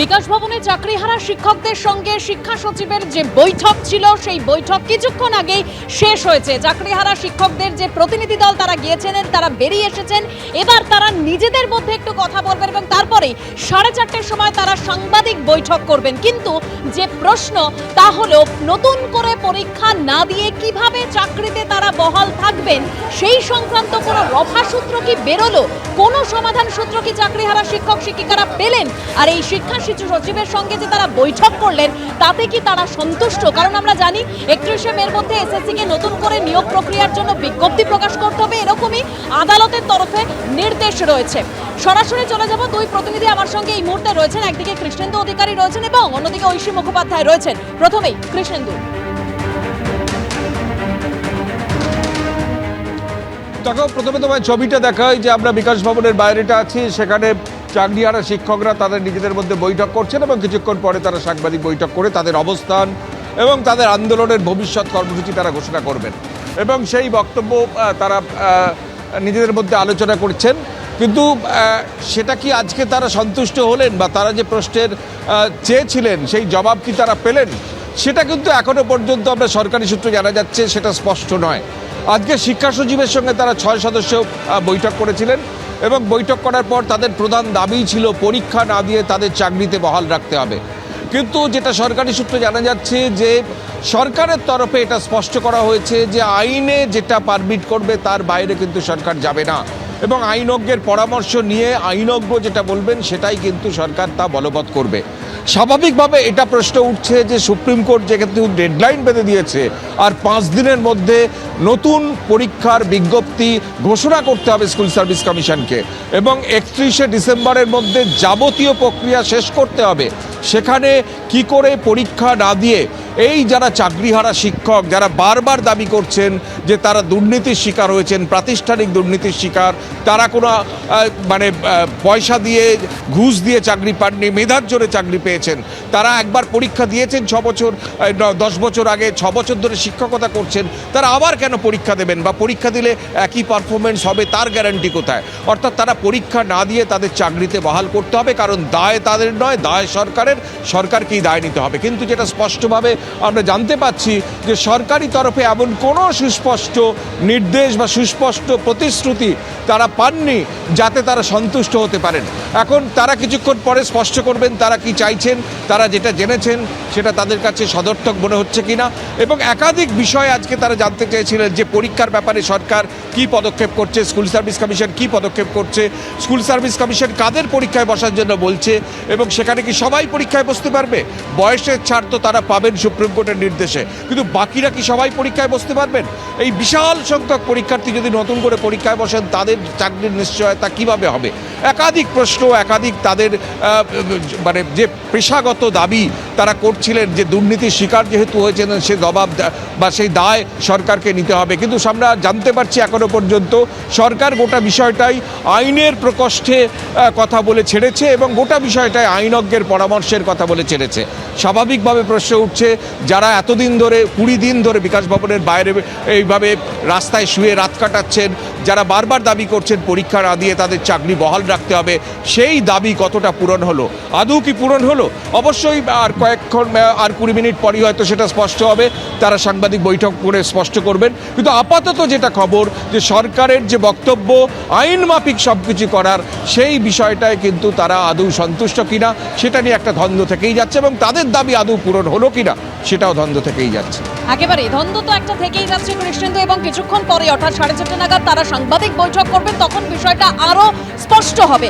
বিকাশ ভবনে চাকরিহারা শিক্ষকদের সঙ্গে শিক্ষা সচিবের যে বৈঠক ছিল সেই বৈঠক কিছুক্ষণ আগেই শেষ হয়েছে। চাকরিহারা শিক্ষকদের যে প্রতিনিধি দল তারা গিয়েছিলেন, তারা বেরিয়ে এসেছেন। এবার তারা নিজেদের মধ্যে একটু কথা বলবেন এবং তারপরেই 4:30টার সময় তারা সাংবাদিক বৈঠক করবেন। কিন্তু যে প্রশ্ন তা হলো, নতুন করে পরীক্ষা না দিয়ে কিভাবে চাকরিতে তারা বহাল থাকবেন সেই সংক্রান্ত কোনো রফা সূত্র কি বেরোলো, কোনো সমাধান সূত্র কি চাকরিহারা শিক্ষক শিক্ষিকারা পেলেন? আর এই শিক্ষা সচিবের সঙ্গে যে তারা বৈঠক করলেন তাতে কি তারা সন্তুষ্ট? কারণ আমরা জানি 31শে মের মধ্যে এসএসসি কে নতুন করে নিয়োগ প্রক্রিয়ার জন্য বিজ্ঞপ্তি প্রকাশ করতে হবে, এরকমই আদালতের তরফে নির্দেশ রয়েছে। সরাসরি চলে যাব, দুই প্রতিনিধি আমার সঙ্গে এই মুহূর্তে রয়েছেন। একদিকে কৃষ্ণেন্দু অধিকারী রয়েছেন এবং অন্যদিকে ঐশী মুখোপাধ্যায় রয়েছেন। প্রথমেই কৃষ্ণেন্দু। দেখো, প্রথমে তোমার ছবিটা দেখাই যে আমরা বিকাশ ভবনের বাইরেটা আছি। সেখানে চাকরিহারা শিক্ষকরা তাদের নিজেদের মধ্যে বৈঠক করছেন এবং কিছুক্ষণ পরে তারা সাংবাদিক বৈঠক করে তাদের অবস্থান এবং তাদের আন্দোলনের ভবিষ্যৎ কর্মসূচি তারা ঘোষণা করবেন এবং সেই বক্তব্য তারা নিজেদের মধ্যে আলোচনা করছেন। কিন্তু সেটা কি আজকে তারা সন্তুষ্ট হলেন বা তারা যে প্রশ্নের চেয়েছিলেন সেই জবাব কি তারা পেলেন, সেটা কিন্তু এখনো পর্যন্ত আমরা সরকারি সূত্রে জানা যাচ্ছে সেটা স্পষ্ট নয়। আজকে শিক্ষা সচিবের সঙ্গে তারা 6 সদস্য বৈঠক করেছিলেন এবং বৈঠক করার পর তাদের প্রধান দাবি ছিল পরীক্ষা না দিয়ে তাদের চাকরিতে বহাল রাখতে হবে। কিন্তু যেটা সরকারি সূত্রে জানা যাচ্ছে যে সরকারের তরফে এটা স্পষ্ট করা হয়েছে যে আইনে যেটা পারমিট করবে তার বাইরে কিন্তু সরকার যাবে না এবং আইনজ্ঞের পরামর্শ নিয়ে আইনজ্ঞ যেটা বলবেন সেটাই কিন্তু সরকার তা বলবৎ করবে। স্বাভাবিকভাবে এটা প্রশ্ন উঠছে যে সুপ্রিম কোর্ট যেহেতু ডেডলাইন বেঁধে দিয়েছে আর 5 দিনের মধ্যে নতুন পরীক্ষার বিজ্ঞপ্তি ঘোষণা করতে হবে স্কুল সার্ভিস কমিশনকে এবং 31শে ডিসেম্বরের মধ্যে যাবতীয় প্রক্রিয়া শেষ করতে হবে, সেখানে কি করে পরীক্ষা না দিয়ে এই যারা চাকরিহারা শিক্ষক যারা বারবার দাবি করছেন যে তারা দুর্নীতির শিকার হয়েছেন, প্রাতিষ্ঠানিক দুর্নীতির শিকার, তারা কোনো পয়সা দিয়ে ঘুষ দিয়ে চাকরি পাননি, মেধার জোরে চাকরি পেয়েছেন, তারা একবার পরীক্ষা দিয়েছেন 10 বছর আগে, 6 বছর ধরে শিক্ষকতা করছেন, তারা আবার কেন পরীক্ষা দেবেন বা পরীক্ষা দিলে একই পারফরমেন্স হবে তার গ্যারান্টি কোথায়? অর্থাৎ তারা পরীক্ষা না দিয়ে তাদের চাকরিতে বহাল করতে হবে, কারণ দায় তাদের নয়, দায় সরকারের, সরকারকেই দায় নিতে হবে। কিন্তু যেটা স্পষ্টভাবে আমরা জানতে পাচ্ছি যে সরকারি তরফে এমন কোনো সুস্পষ্ট নির্দেশ বা সুস্পষ্ট প্রতিশ্রুতি তারা পাননি যাতে তারা সন্তুষ্ট হতে পারেন। এখন তারা কিছুক্ষণ পরে স্পষ্ট করবেন তারা কি চাইছেন, তারা যেটা জেনেছেন সেটা তাদের কাছে সদর্থক মনে হচ্ছে কিনা। এবং একাধিক বিষয় আজকে তারা জানতে চেয়েছিলেন যে পরীক্ষার ব্যাপারে সরকার কি পদক্ষেপ করছে, স্কুল সার্ভিস কমিশন কি পদক্ষেপ করছে, স্কুল সার্ভিস কমিশন কাদের পরীক্ষায় বসার জন্য বলছে এবং সেখানে কি সবাই পরীক্ষায় বসতে পারবে? বয়সের ছাড় তো তারা পাবেন সুপ্রিম কোর্টের নির্দেশে, কিন্তু বাকিরা কি সবাই পরীক্ষায় বসতে পারবেন? এই বিশাল সংখ্যক পরীক্ষার্থী যদি নতুন করে পরীক্ষায় বসেন তাদের চাকরির নিশ্চয়তা কিভাবে হবে? একাধিক প্রশ্ন, একাধিক তাদের যে পেশাগত দাবি তারা করছিলেন যে দুর্নীতির শিকার যেহেতু হয়েছেন সে জবাব বা সেই দায় সরকারকে নিতে হবে। কিন্তু আমরা জানতে পারছি এখনো পর্যন্ত সরকার গোটা বিষয়টাই আইনের প্রকোষ্ঠে কথা বলে ছেড়েছে এবং গোটা বিষয়টাই আইনজ্ঞের পরামর্শের কথা বলে ছেড়েছে। স্বাভাবিকভাবে প্রশ্ন উঠছে যারা এতদিন ধরে 20 দিন ধরে বিকাশ ভবনের বাইরে এইভাবে রাস্তায় শুয়ে রাত কাটাচ্ছেন, যারা বারবার দাবি করছেন পরীক্ষা না দিয়ে তাদের চাকরি বহাল রাখতে হবে, সেই দাবি কতটা পূরণ হলো, আদৌ কি পূরণ হলো? অবশ্যই আর 20 মিনিট পরই হয়তো সেটা স্পষ্ট হবে, তারা সাংবাদিক বৈঠক করে স্পষ্ট করবেন। কিন্তু আপাতত যেটা খবর যে সরকারের যে বক্তব্য আইন মাফিক সব কিছু করার, সেই বিষয়টায় কিন্তু তারা আদৌ সন্তুষ্ট কিনা সেটা নিয়ে একটা দ্বন্দ্ব থেকেই যাচ্ছে এবং তাদের দাবি আদৌ পূরণ হলো কিনা সেটাও দ্বন্দ্ব থেকেই যাচ্ছে। একেবারে দ্বন্দ্ব তো একটা থেকেই যাচ্ছে কৃষ্ণেন্দু, এবং কিছুক্ষণ পরে অর্থাৎ 4:30 নাগাদ তারা সাংবাদিক বৈঠক করবেন, তখন বিষয়টা আরো স্পষ্ট হবে।